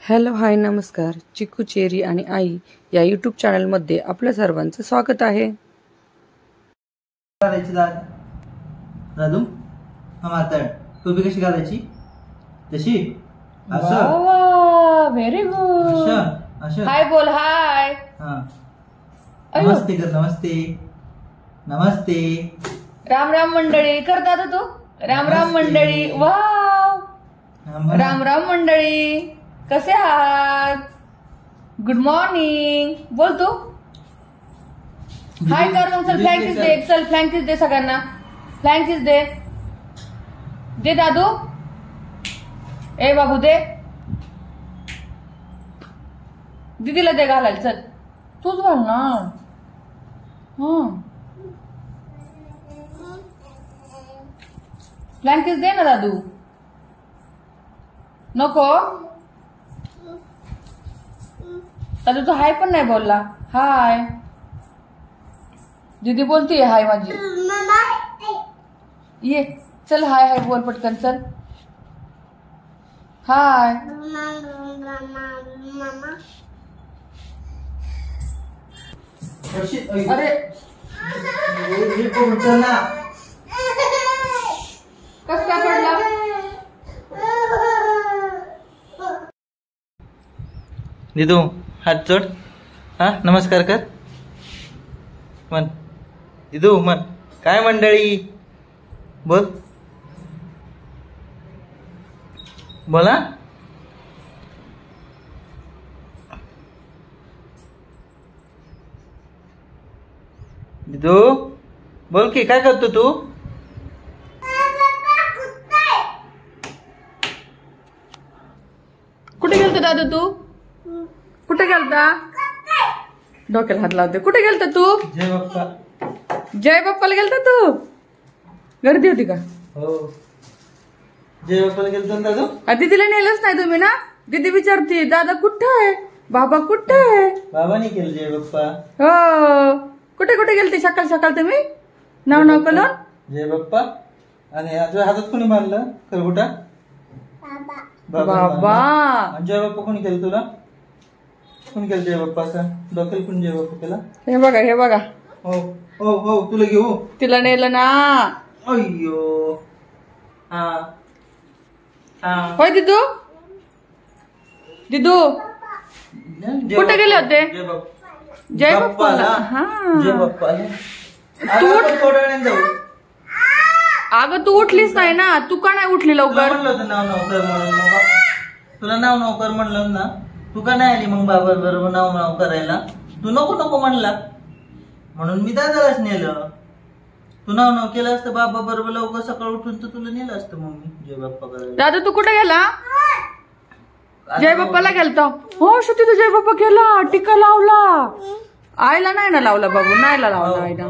Hello hi नमस्कार. चिकू cherry आणि आई या यूट्यूब चॅनलमध्ये आपल्या सर्वांचं स्वागत आहे. राजू हा माताड टोपी कशी घालायची तशी व्हेरी गुड. हाय बोल. हाय. नमस्ते कर. नमस्ते नमस्ते. राम राम मंडळी कर दादा तू. राम राम मंडळी. वाव. राम राम मंडळी कसे आहात. गुड मॉर्निंग बोल तू. हाय कर मग. चल फ्लँकीस दे. चल फ्लँकीस दे सगळ्यांना. फ्लँकीस दे. दे दादू. ए बाबू दे. दीदीला दे घालायला. चल तूच घाल ना. फ्लँकीस दे ना दादू. नको दादू तो हाय पण नाही बोलला. हाय. दीदी बोलतीये हाय माझी. ये चल हाय हाय बोल पटकन. चल हाय. अरे कस काय पडला. दिदू हात जोड. हा नमस्कार कर मन. दिदू मन. काय मंडळी बोल. बोला. दिदू बोल की काय करतो तू. कुठे गेलता दादू तू. कुठे गेलता. डोक्याला हात लावते. कुठे गेलता तू. जय बाप्पा. जय बाप्पाला गेलता तू. गर्दी होती का. हो जय बाप्पाला गेलतो ना दादू. दीदीला नेलंच नाही तुम्ही ना. दीदी विचारते दादा कुठं आहे. बाबा कुठं आहे. बाबाने केलं जय बाप्पा. हो कुठे कुठे गेलते सकाळ सकाळ तुम्ही. नाव नाव कलर. जय बाप्पा. आणि हातात कोणी बांधलं खरबुटा. बाबा. जय बाप्पा कोणी केलं तुला. कोणी केलं जय बाप्पा. असं डोक्याला कोणी जय बाप्पा केला. हे बघा हे बघा. हो हो हो तुला घेऊ. तिला नेलं ना. अय्यो. हा हा होय दिदू. दिदू कुठे गेले होते. जय बाप्पाला. जय बाप्पाला. तू थोड्या वेळाने जाऊ. अगं तू उठलीच नाही ना. तू का नाही उठली लवकर. म्हणलं होतं नाव नाव कर म्हणून. तुला नाव नाव कर म्हणलं ना. तू का नाही आली मग बाबा बरोबर नाव नाव करायला. तू नको नको म्हणला म्हणून मी दादालाच नेलं. तू नाव नाव केलं असतं बाबा बरोबर लवकर सकाळ उठून तर तुला नेलं असतं मम्मी जय बाप्पा करायला. दादा तू कुठे गेला. जय बाप्पाला गेलता. हो शुद्धी तू जय बाप्पा केला. टिका लावला. आईला नाही ना लावला बाबू. नाही लावला आईला.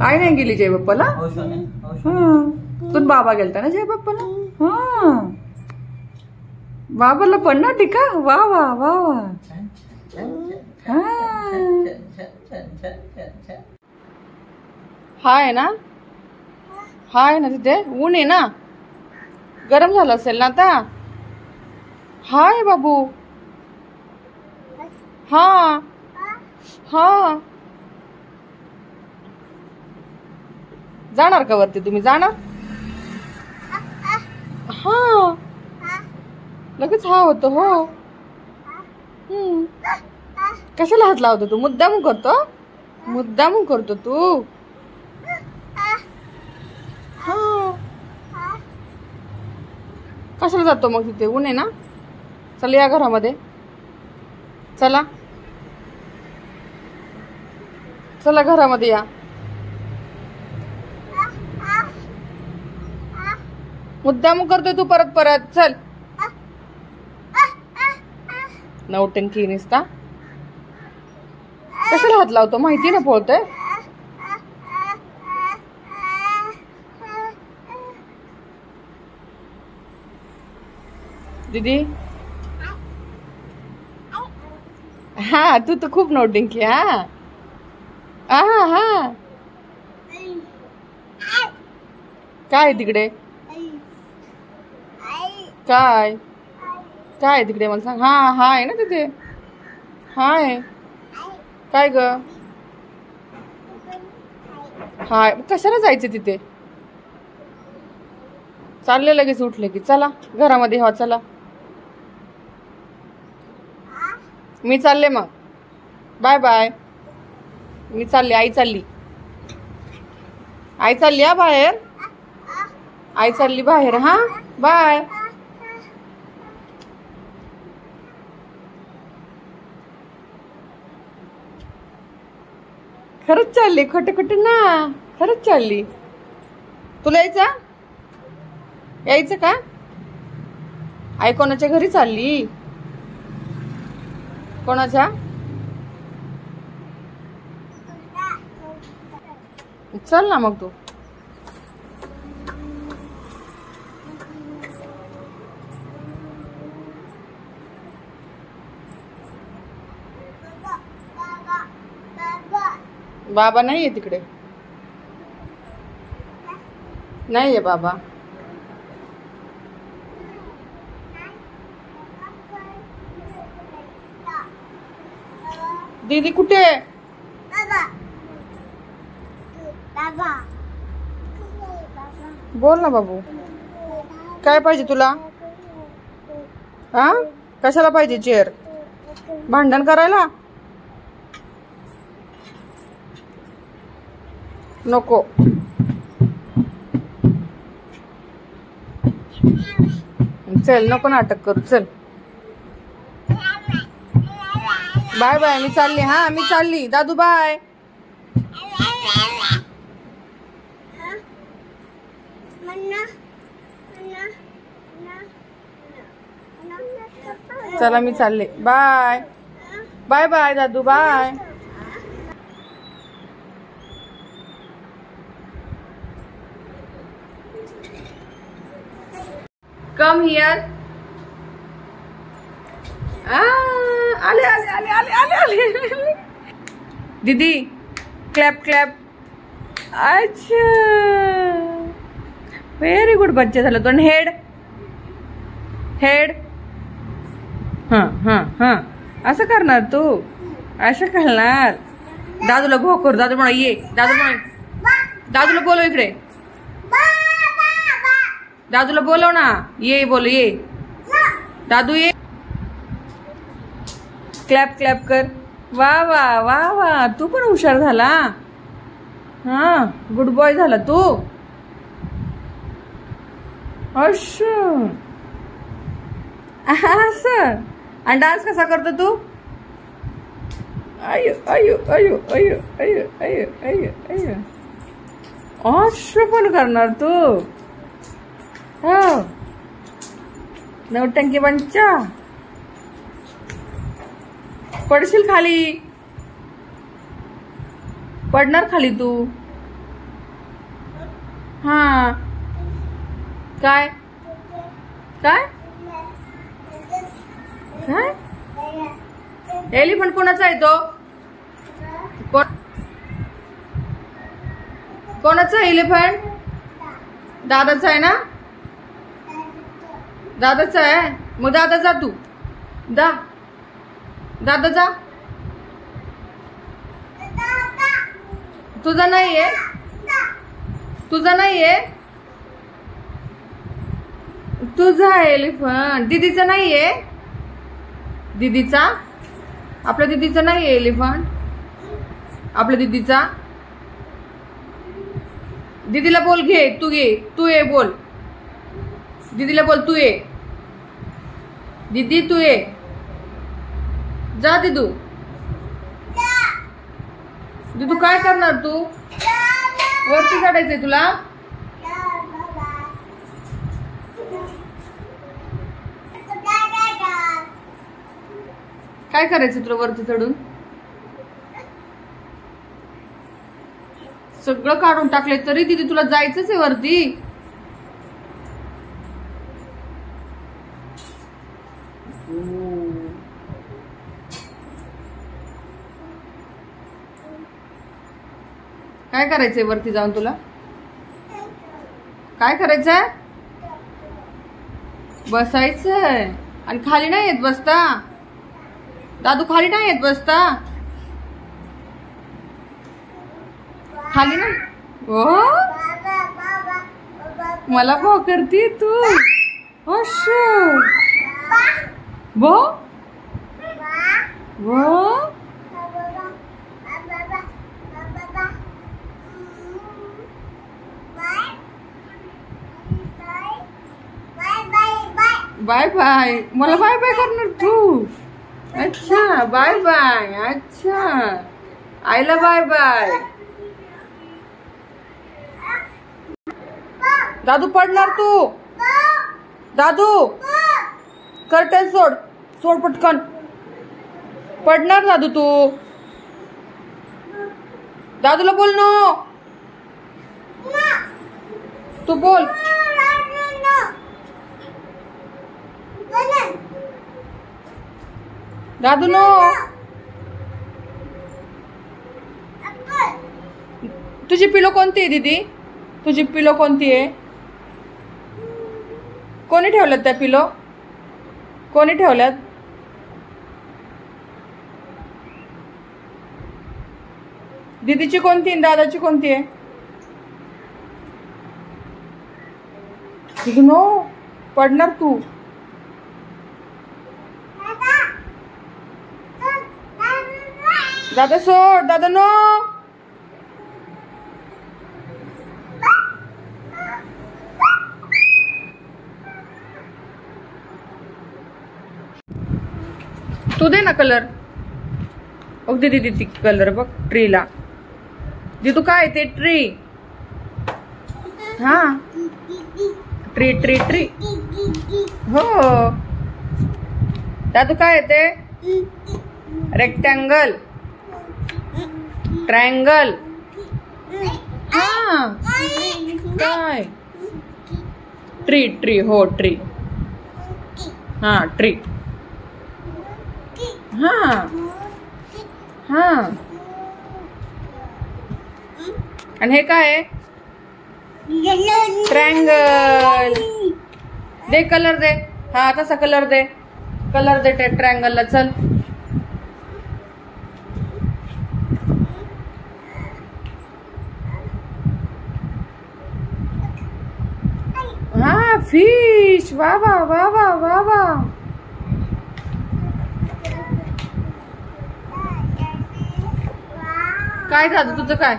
आई नाही गेली जय बाप्पाला. तू बाबा गेलता ना जय बाप्पाला. हा बाबाला पण ना टिका. वा वा वा वा. हाय ना. हाय ना तिथे ऊन आहे ना. गरम झालं असेल ना आता. हाय बाबू. हा हा जाणार का वरती तुम्ही. जाणार. हा लगेच हा होतो. हो कशाला हात लावतो तू. मुद्दाम करतो. मुद्दाम करतो तू. हा कशाला जातो मग तिथे ऊन आहे ना. चल या घरामध्ये. चला चला घरामध्ये या. मुद्दाम करतोय तू परत परत. चल नवटंकी निसता. कशाला हात लावतो माहिती ना. पळतोय. दीदी हा तू तर खूप नवटंकी. हा हा हा काय तिकडे. काय काय आहे तिकडे मला सांग. हा हा आहे ना तिथे. हाय काय ग. हाय कशाला जायचं तिथे. चालले लगेच उठले की. चला घरामध्ये व्हा. चला मी चालले मग. Bye bye. मी चालले. आई चालली. आई चालली हा बाहेर. आई चालली बाहेर. हा बाय. खरंच चालली. खोटं खोटं ना. खरंच चालली. तुला यायचं का. आई कोणाच्या घरी चालली. कोणाच्या. चल ना मग तू. बाबा नाहीये तिकडे. नाहीये बाबा. दीदी कुठे. बोल ना बाबू. काय पाहिजे तुला. हा कशाला पाहिजे चेअर. भांडण करायला नको. चल नको नाटक करू. चल बाय बाय. मी चालली. हा मी चालली. दादू बाय. चला मी चालले. बाय बाय बाय दादू बाय. Come here. आले आले आले आले आले आले. दीदी क्लॅप क्लॅप. अच्छा व्हेरी गुड. बच्चे झालं. तो हेड हेड. हां हां हां असं करणार तू. असं करणार. दादूला घो कर. दादू म्हणा ये. दादू म्हणा. दादूला बोलव इकडे. दादूला बोलव ना. ये बोल ये. दादू ये. क्लॅप क्लॅप कर. वा वा वा वा. तू पण हुशार झाला. हा गुड बॉय झाला तू. असं असं. आणि डान्स कसा करतो तू. अयो अयो अयो अयो अयो अयो अयो अयो. असं पण करणार तू. हो नवटंकी बंचा. पडशील खाली. पडणार खाली तू. हा काय काय काय. एलिफंट कोणाचा आहे तो. कोणाचा आहे एलिफंट. दादाचा आहे ना. दादाचा आहे. मग दादा जा तू. दादा जा. तुझा नाहीये. तुझा नाहीये. तुझा एलिफंट. दीदीचा नाहीये. दीदीचा. आपल्या दीदीचा नाहीये एलिफंट. आपल्या दीदीचा. दीदीला बोल घे. तू ये. तू ये बोल. दीदीला बोल तू ये. दीदी तू ये. जा दीदू. दीदू काय करणार तू. वरती चढायचंय तुला. काय करायचं तुला वरती चढून. सगळं काढून टाकले तरी दीदी तुला जायचंच आहे वरती. काय करायचंय वरती जाऊन तुला. काय करायचंय. बसायचंय. आणि खाली नाही येत बसता दादू, खाली नाही येत बसता, खाली नाही. ओ मला भो करती तू. भो भो बाय बाय. मला बाय बाय करणार तू. अच्छा बाय बाय. अच्छा आईला बाय बाय. दादू पडणार तू. दादू कर्टन सोड, सोड पटकन. पडणार दादू तू. दादूला बोल नो. तू बोल. दादू नो. तुझी पिलो कोणती आहे दीदी? तुझी पिलो कोणती आहे? कोणी ठेवल्यात त्या पिलो? कोणी ठेवल्यात? दीदीची कोणती आहे, दादाची कोणती आहे? तुझं नो पडणार तू. दादा सोड. दादा नो. तू दे ना कलर. बघ दीदी दीदी कलर बघ ट्रीला. दीदू काय ते ट्री. हा ट्री ट्री ट्री. हो दादू काय ते? Rectangle, triangle. हा काय? Tree tree. हो ट्री. हा ट्री. हा हा. आणि हे काय आहे? ट्रायंगल. दे कलर दे. हा तसा कलर दे. कलर दे ट्रायंगलला. चल हा फिश. वा वा वा वा वा वा. काय दादू तुझं काय?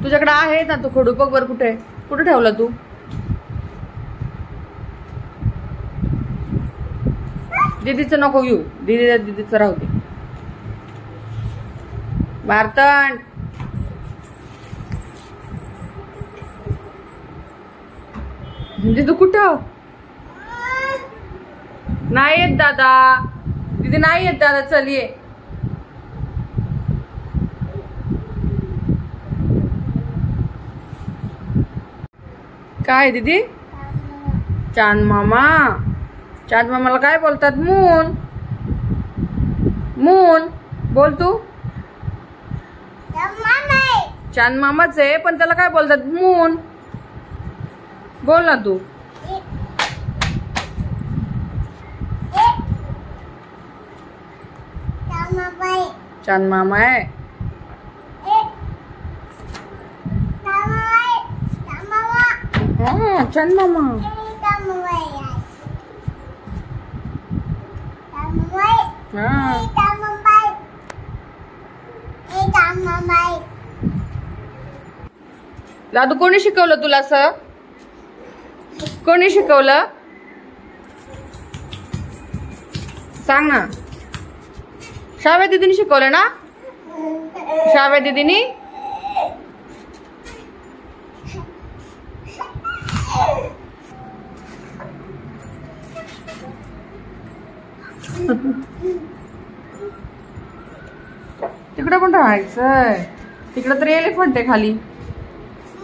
तुझ्याकडे आहे ना तू खडू बघ बरं. कुठे कुठे ठेवला तू? दीदीचं नको घेऊ. दीदीचं राहू दे. भारतन दीदू कुठं? नाही येत दादा. दीदी नाही येत दादा. चल ये. काय दीदी? चांद मामा. चांद मामाला काय बोलतात? मून. मून बोल तू. चांद मामाच आहे पण त्याला काय बोलतात? मून. बोल ना तू. चांद मामा आहे. हा चांद मामा. दादू कोणी शिकवलं तुला असं? कोणी शिकवलं सांग ना. शाव्या दीदीने शिकवलं ना? शाव्या दीदीनी. तिकडे पण राहायचंय. तिकडे तर एलिफंट आहे खाली.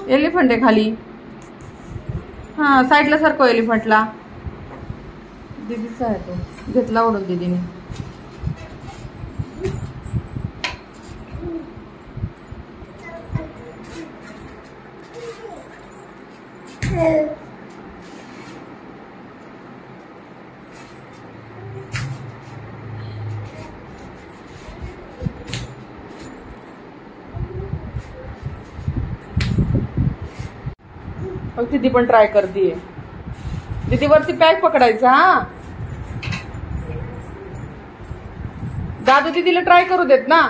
एलिफंट आहे खाली. हा साईडला सारखं एलिफंटला. दीदीचा आहे तो. घेतला ओढून दीदीने. मग दीदी पण ट्राय करतीये. दीदी वरती पॅक पकडायचा. हा दादू दीदीला ट्राय करू देत ना.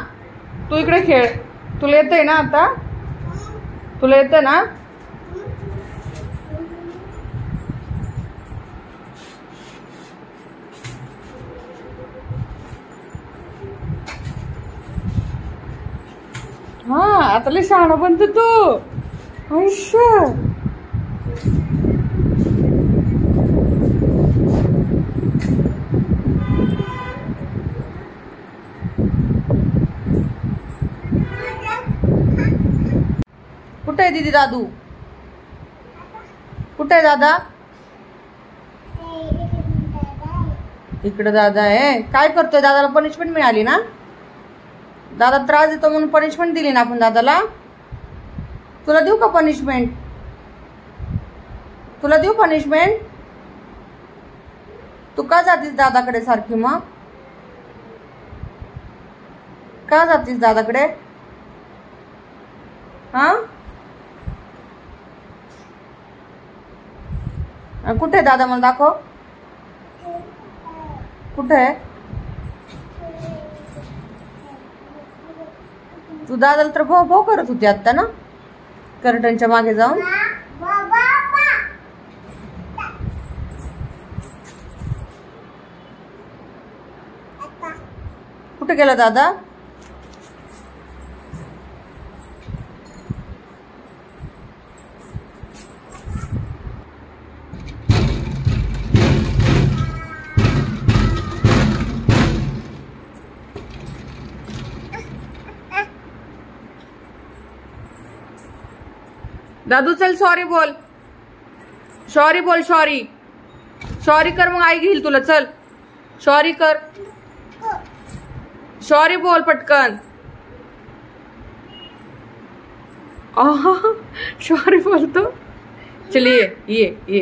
तू इकडे खेळ. तुला येतंय ना आता. तुला येतं ना. हा आता लय शहाणा बनतो तू. आयुष्य कुठे आहे दीदी दादू. कुठे आहे दादा. इकडे दादा आहे. काय करतोय. दादाला पनिशमेंट मिळाली ना. दादा त्रास देतो म्हणून पनिशमेंट दिली ना आपण दादाला. तुला देऊ का पनिशमेंट. तुला देऊ पनिशमेंट. तू का जातीस दादाकडे सारखी. मग का जातीस दादाकडे. हा कुठे आहे दादा. मला दाखव. कुठे आहे. तू दादाला तर भाऊ भाऊ करत होती आता ना. कर्टनच्या मागे जाऊन. कुठे गेला दादा. दादू चल सॉरी बोल. सॉरी बोल. सॉरी सॉरी कर. मग आई घेईल तुला. चल सॉरी कर. सॉरी बोल पटकन. सॉरी बोलतो. चलिए ये